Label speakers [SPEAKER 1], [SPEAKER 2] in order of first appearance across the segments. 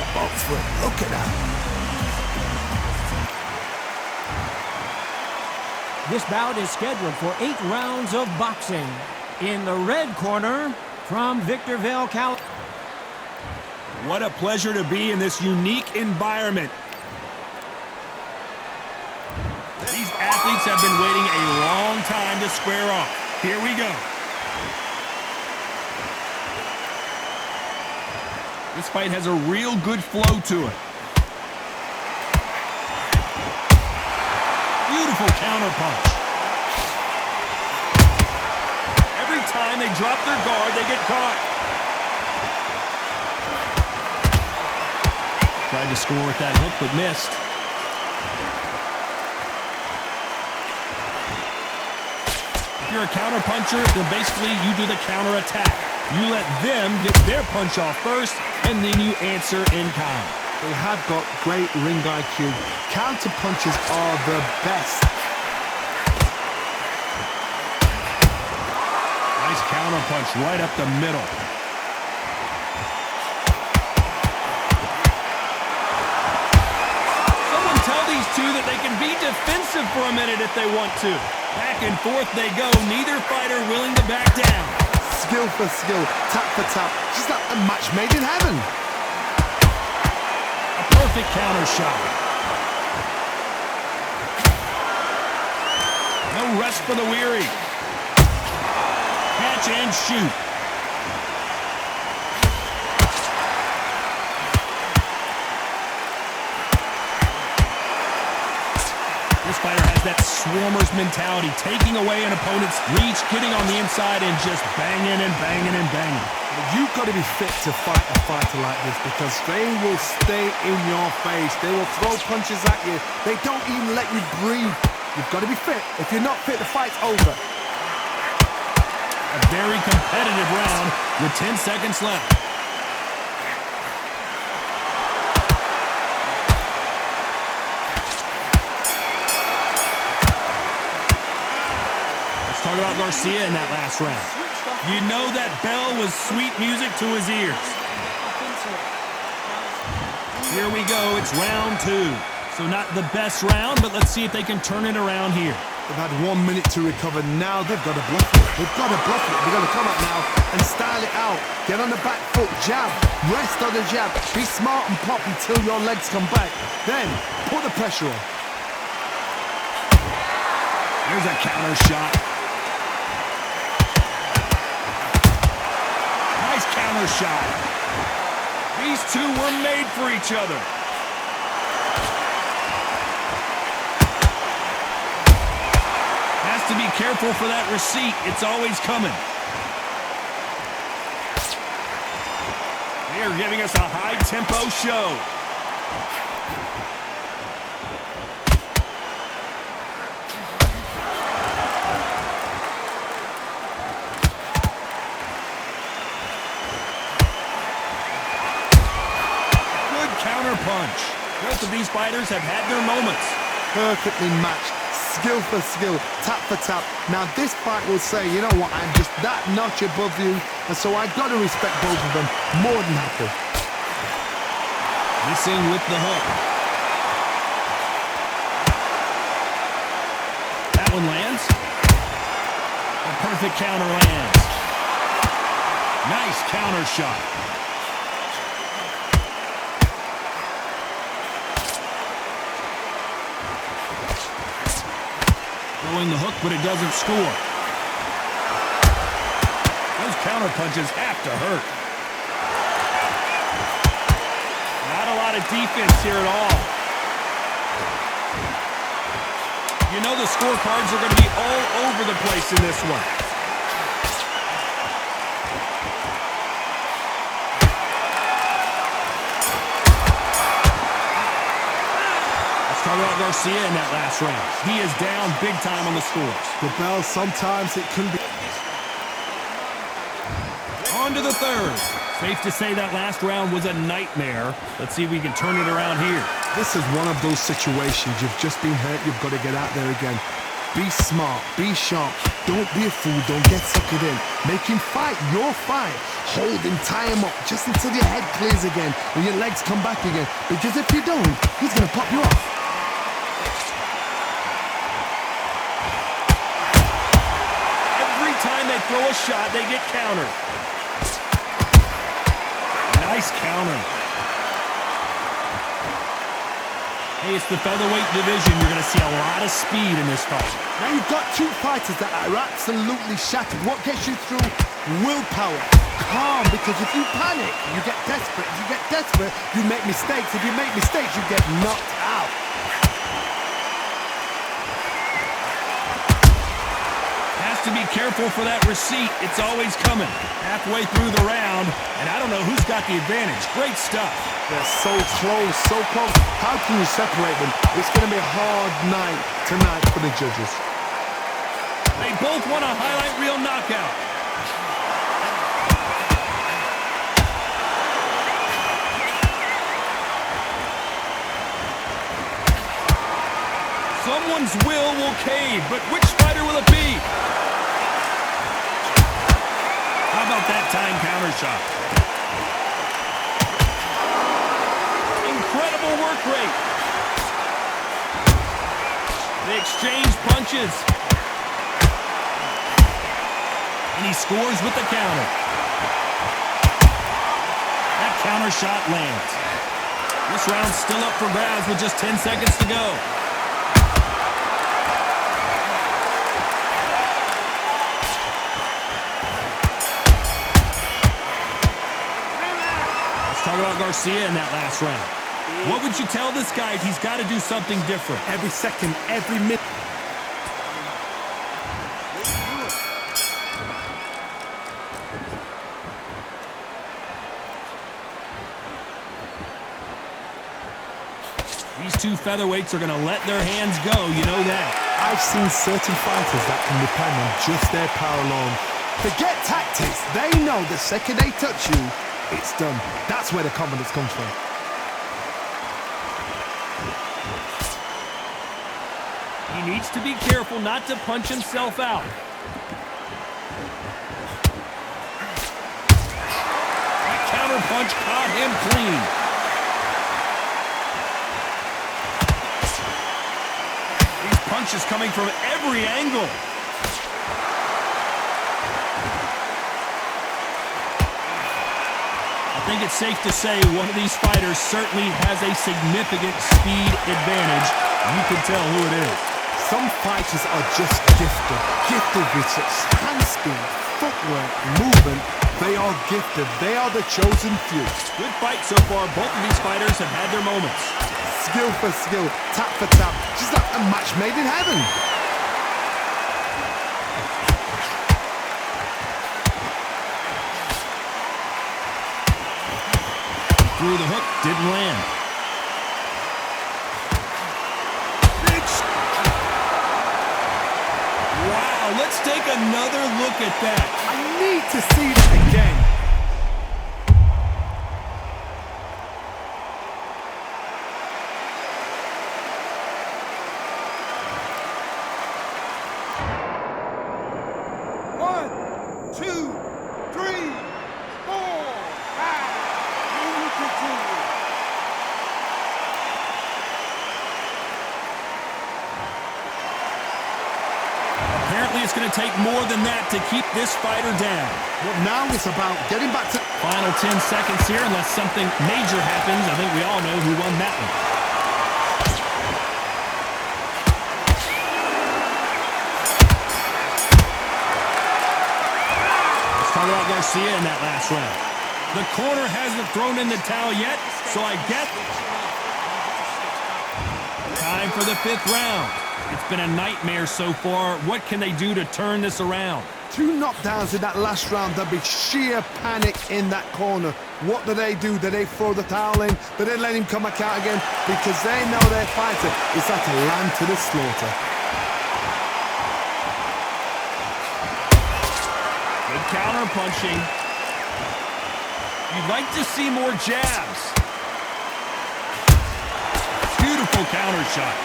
[SPEAKER 1] up for it. Look at that.
[SPEAKER 2] This bout is scheduled for 8 rounds of boxing. In the red corner, from Victorville, California.
[SPEAKER 3] What a pleasure to be in this unique environment. These athletes have been waiting a long time to square off. Here we go. This fight has a real good flow to it. Beautiful counterpunch. Every time they drop their guard, they get caught. Tried to score with that hook, but missed. If you're a counterpuncher, then basically you do the counterattack. You let them get their punch off first, and then you answer in kind.
[SPEAKER 1] They have got great ring IQ. Counter punches are the best.
[SPEAKER 3] Nice counter punch right up the middle. Someone tell these two that they can be defensive for a minute if they want to. Back and forth they go, neither fighter willing to back down.
[SPEAKER 1] Skill for skill, tap for tap. Just like a match made in heaven.
[SPEAKER 3] Perfect counter shot. No rest for the weary. Catch and shoot. This fighter has that swarmer's mentality, taking away an opponent's reach, getting on the inside and just banging and banging and banging.
[SPEAKER 1] You've got to be fit to fight a fighter like this because they will stay in your face. They will throw punches at you. They don't even let you breathe. You've got to be fit. If you're not fit, the fight's over.
[SPEAKER 3] A very competitive round with 10 seconds left. Let's talk about Garcia in that last round. You know that bell was sweet music to his ears. Here we go, it's round 2. So not the best round, but let's see if they can turn it around here.
[SPEAKER 1] They've had 1 minute to recover. Now they've got to bluff it. They've got to bluff it. They've got to come up now and style it out. Get on the back foot, jab, rest on the jab. Be smart and pop until your legs come back. Then put the pressure on.
[SPEAKER 3] There's a counter shot. Counter shot. These two were made for each other. Has to be careful for that receipt. It's always coming. They are giving us a high-tempo show. Punch. Both of these fighters have had their moments.
[SPEAKER 1] Perfectly matched, skill for skill, tap for tap. Now this fight will say, you know what, I'm just that notch above you, and so I've got to respect both of them more than happy.
[SPEAKER 3] Missing with the hook. That one lands. A perfect counter lands. Nice counter shot. Throwing the hook, but it doesn't score. Those counter punches have to hurt. Not a lot of defense here at all. You know the scorecards are going to be all over the place in this one. Talk about Garcia in that last round. He is down big time on the scores.
[SPEAKER 1] The bell, sometimes it can be.
[SPEAKER 3] On to the third. Safe to say that last round was a nightmare. Let's see if we can turn it around here.
[SPEAKER 1] This is one of those situations. You've just been hurt. You've got to get out there again. Be smart, be sharp. Don't be a fool, don't get suckered in. Make him fight your fight. Hold him, tie him up, just until your head clears again and your legs come back again. Because if you don't, he's gonna pop you off.
[SPEAKER 3] Every time they throw a shot, they get countered. Nice counter. Hey, it's the featherweight division. You're going to see a lot of speed in this fight.
[SPEAKER 1] Now you've got two fighters that are absolutely shattered. What gets you through? Willpower. Calm, because if you panic, you get desperate. If you get desperate, you make mistakes. If you make mistakes, you get knocked out.
[SPEAKER 3] Has to be careful for that receipt. It's always coming. Halfway through the round, and I don't know who's got the advantage. Great stuff.
[SPEAKER 1] They're so close, so close. How can you separate them? It's going to be a hard night tonight for the judges.
[SPEAKER 3] They both want a highlight reel knockout. Someone's will cave, but which fighter will it be? How about that time counter shot? Incredible work rate. They exchange punches. And he scores with the counter. That counter shot lands. This round's still up for grabs with just 10 seconds to go. Talk about Garcia in that last round. What would you tell this guy if he's got to do something different?
[SPEAKER 1] Every second, every minute.
[SPEAKER 3] These two featherweights are going to let their hands go, you know that.
[SPEAKER 1] I've seen certain fighters that can depend on just their power alone. Forget tactics. They know the second they touch you, it's done. That's where the confidence comes from.
[SPEAKER 3] He needs to be careful not to punch himself out. That counter punch caught him clean. These punches coming from every angle. I think it's safe to say one of these fighters certainly has a significant speed advantage. You can tell who it is.
[SPEAKER 1] Some fighters are just gifted. Gifted with such hand speed, footwork, movement. They are gifted. They are the chosen few.
[SPEAKER 3] Good fight so far. Both of these fighters have had their moments.
[SPEAKER 1] Skill for skill, tap for tap. Just like a match made in heaven.
[SPEAKER 3] Through the hook, didn't land. Wow, let's take another look at that.
[SPEAKER 1] I need to see that again. One, two, three, four, five.
[SPEAKER 3] Apparently it's going to take more than that to keep this fighter down.
[SPEAKER 1] Well, now it's about getting back to...
[SPEAKER 3] Final 10 seconds here, unless something major happens. I think we all know who won that one. Let's talk about Garcia in that last round. The corner hasn't thrown in the towel yet, so I get... Time for the 5th round. It's been a nightmare so far. What can they do to turn this around?
[SPEAKER 1] 2 knockdowns in that last round. There'll be sheer panic in that corner. What do? Do they throw the towel in? Do they let him come back out again? Because they know their fighter is like a lamb to the slaughter.
[SPEAKER 3] Good counter punching. You'd like to see more jabs. Beautiful counter shot.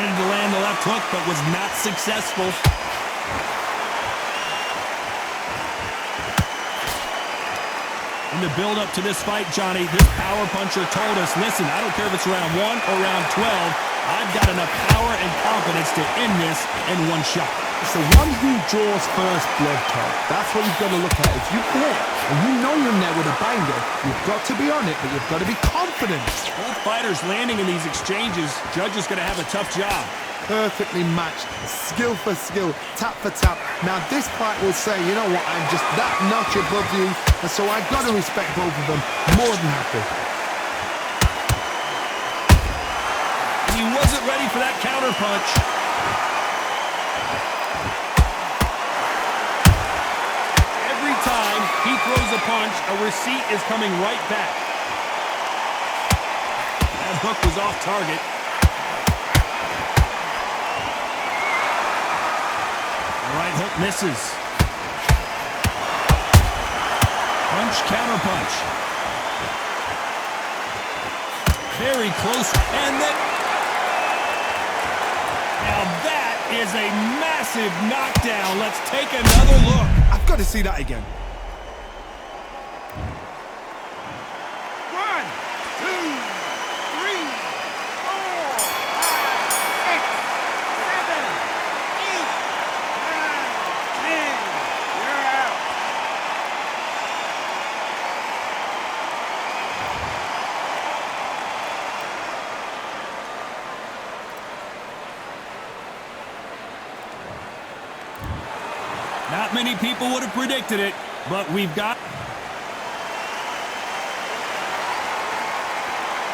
[SPEAKER 3] Wanted to land the left hook, but was not successful. In the build-up to this fight, Johnny, this power puncher told us, listen, I don't care if it's round 1 or round 12, I've got enough power and confidence to end this in one shot.
[SPEAKER 1] It's the one who draws first blood, Todd. That's what you've got to look at. If you hit and you know you're in there with a banger, you've got to be on it, but you've got to be confident.
[SPEAKER 3] Both fighters landing in these exchanges, Judge is going to have a tough job.
[SPEAKER 1] Perfectly matched, skill for skill, tap for tap. Now this fight will say, you know what, I'm just that notch above you, and so I've got to respect both of them. More than happy.
[SPEAKER 3] He wasn't ready for that counter punch. Every time he throws a punch, a receipt is coming right back. That hook was off target. Right hook misses. Punch, counter punch. Very close. And then... Now that is a massive knockdown. Let's take another look.
[SPEAKER 1] I've got to see that again.
[SPEAKER 4] 1, 2, 3, 4, 5, 6, 7, 8, 9, 10. You're out.
[SPEAKER 3] Not many people would have predicted it, but we've got